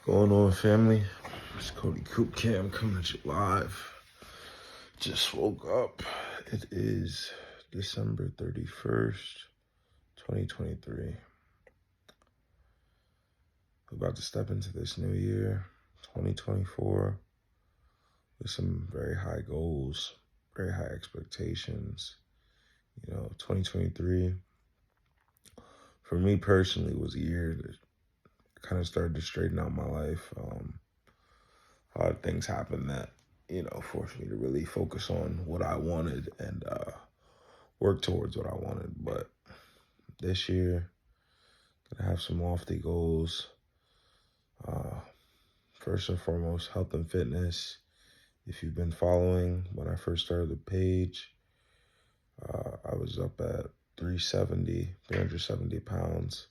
Going on, family? It's CodyCoopCam coming at you live. Just woke up. It is December 31st, 2023. We're about to step into this new year, 2024, with some very high goals, very high expectations. 2023, for me personally, was a year that kind of started to straighten out my life. A lot of things happened that, forced me to really focus on what I wanted and work towards what I wanted. But this year, gonna have some lofty goals. First and foremost, health and fitness. If you've been following, when I first started the page, I was up at 370 pounds.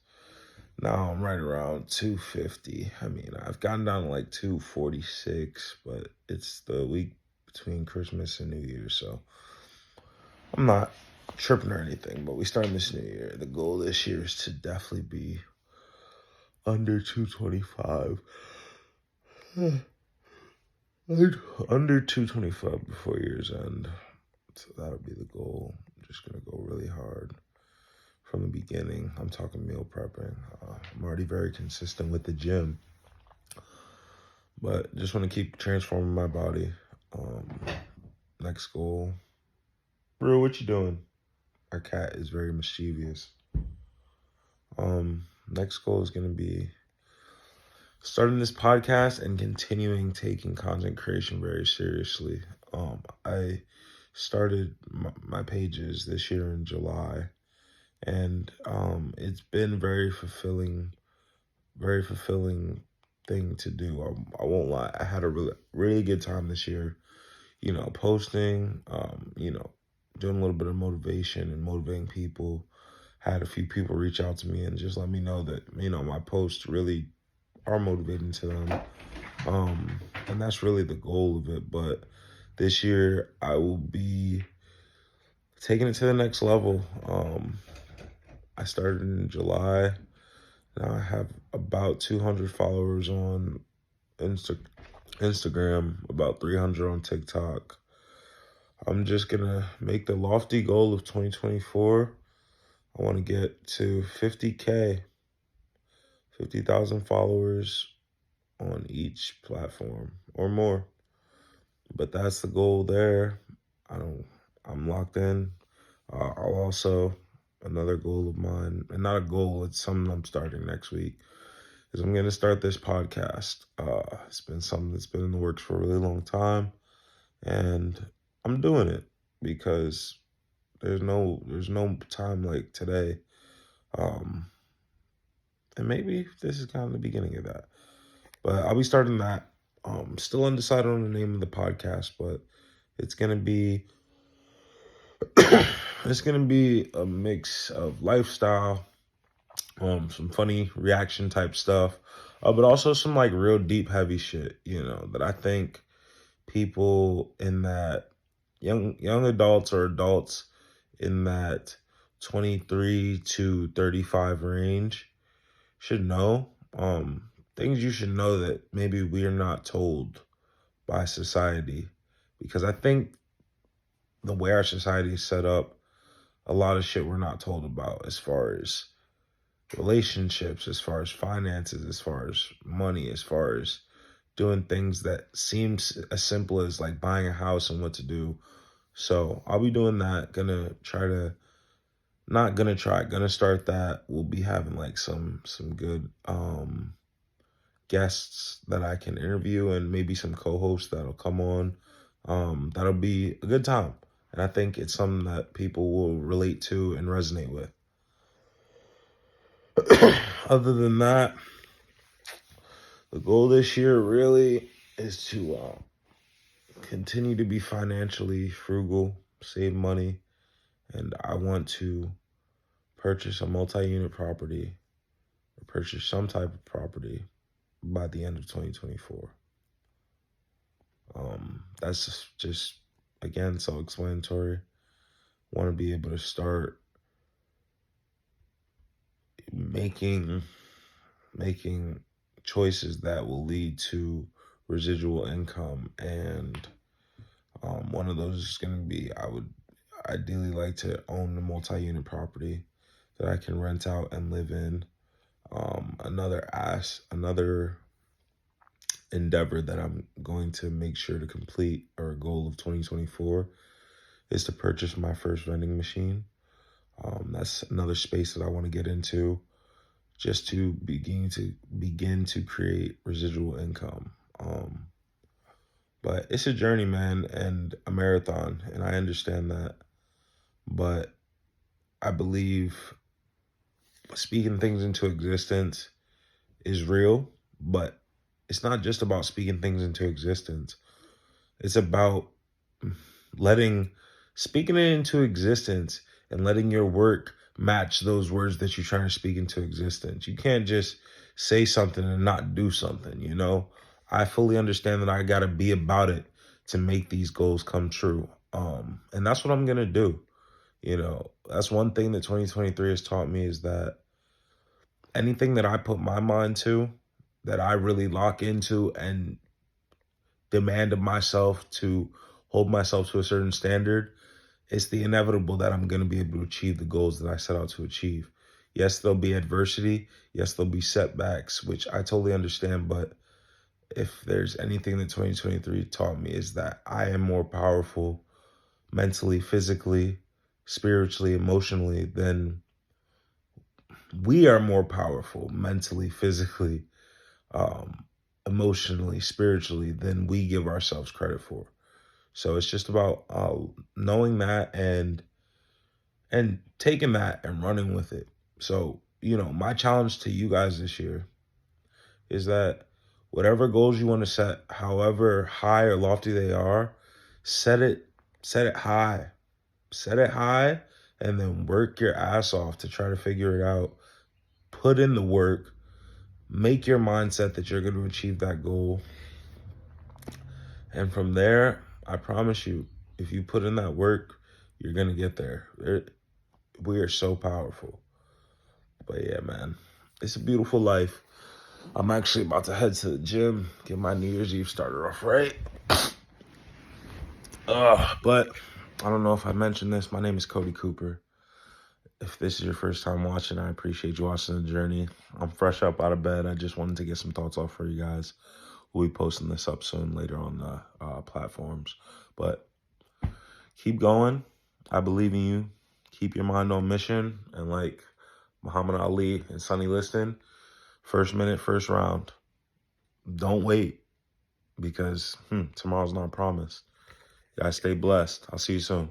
Now I'm right around 250. I mean, I've gotten down to like 246, but it's the week between Christmas and New Year, so I'm not tripping or anything, but we starting this new year. The goal this year is to definitely be under 225. Under 225 before year's end. So that'll be the goal. I'm just going to go really hard from the beginning. I'm talking meal prepping. I'm already very consistent with the gym, but just want to keep transforming my body. Next goal. Bro, what you doing? Our cat is very mischievous. Next goal is going to be starting this podcast and continuing taking content creation very seriously. I started my pages this year in July, and it's been very fulfilling thing to do. I won't lie. I had a really good time this year, posting, doing a little bit of motivation and motivating people. Had a few people reach out to me and just let me know that, my posts really are motivating to them. And that's really the goal of it. But this year I will be taking it to the next level. I started in July. Now I have about 200 followers on Instagram, about 300 on TikTok. I'm just going to make the lofty goal of 2024. I want to get to 50K, 50,000 followers on each platform or more. But that's the goal there. I'm locked in. I'll also, another goal of mine, and not a goal, it's something I'm starting next week, is I'm going to start this podcast. It's been something that's been in the works for a really long time, and I'm doing it because there's no time like today. And maybe this is kind of the beginning of that. But I'll be starting that. Still undecided on the name of the podcast, but it's gonna be a mix of lifestyle, some funny reaction type stuff, but also some like real deep heavy shit, that I think people in that young adults or adults in that 23 to 35 range should know. Things you should know that maybe we are not told by society, because I think the way our society is set up, a lot of shit we're not told about, as far as relationships, as far as finances, as far as money, as far as doing things that seems as simple as like buying a house and what to do. So I'll be doing that. Gonna start that. We'll be having like some good guests that I can interview, and maybe some co-hosts that'll come on. That'll be a good time. And I think it's something that people will relate to and resonate with. Other than that, the goal this year really is to continue to be financially frugal, save money, and I want to purchase a multi-unit property, or purchase some type of property by the end of 2024. That's just again, self-explanatory. Want to be able to start making choices that will lead to residual income. And one of those is going to be, I would ideally like to own a multi-unit property that I can rent out and live in. Another endeavor that I'm going to make sure to complete, or a goal of 2024, is to purchase my first vending machine. That's another space that I want to get into, just to begin to create residual income. But it's a journey, man, and a marathon, and I understand that. But I believe speaking things into existence is real, but it's not just about speaking things into existence. It's about speaking it into existence and letting your work match those words that you're trying to speak into existence. You can't just say something and not do something, you know? I fully understand that I got to be about it to make these goals come true. And that's what I'm going to do. You know, that's one thing that 2023 has taught me, is that anything that I put my mind to, that I really lock into and demand of myself to hold myself to a certain standard, it's the inevitable that I'm going to be able to achieve the goals that I set out to achieve. Yes, there'll be adversity. Yes, there'll be setbacks, which I totally understand. But if there's anything that 2023 taught me, is that I am more powerful mentally, physically, spiritually, emotionally than we are more powerful mentally, physically, emotionally, spiritually than we give ourselves credit for. So it's just about knowing that and taking that and running with it. So, you know, my challenge to you guys this year is that whatever goals you want to set, however high or lofty they are, set it high. Set it high, and then work your ass off to try to figure it out. Put in the work. Make your mindset that you're going to achieve that goal. And from there, I promise you, if you put in that work, you're going to get there. We are so powerful. But yeah, man, it's a beautiful life. I'm actually about to head to the gym, get my New Year's Eve started off right. But I don't know if I mentioned this. My name is Cody Cooper. If this is your first time watching, I appreciate you watching the journey. I'm fresh up out of bed. I just wanted to get some thoughts off for you guys. We'll be posting this up soon later on the platforms. But keep going. I believe in you. Keep your mind on mission. And like Muhammad Ali and Sonny Liston, first minute, first round. Don't wait, because tomorrow's not promised. You guys stay blessed. I'll see you soon.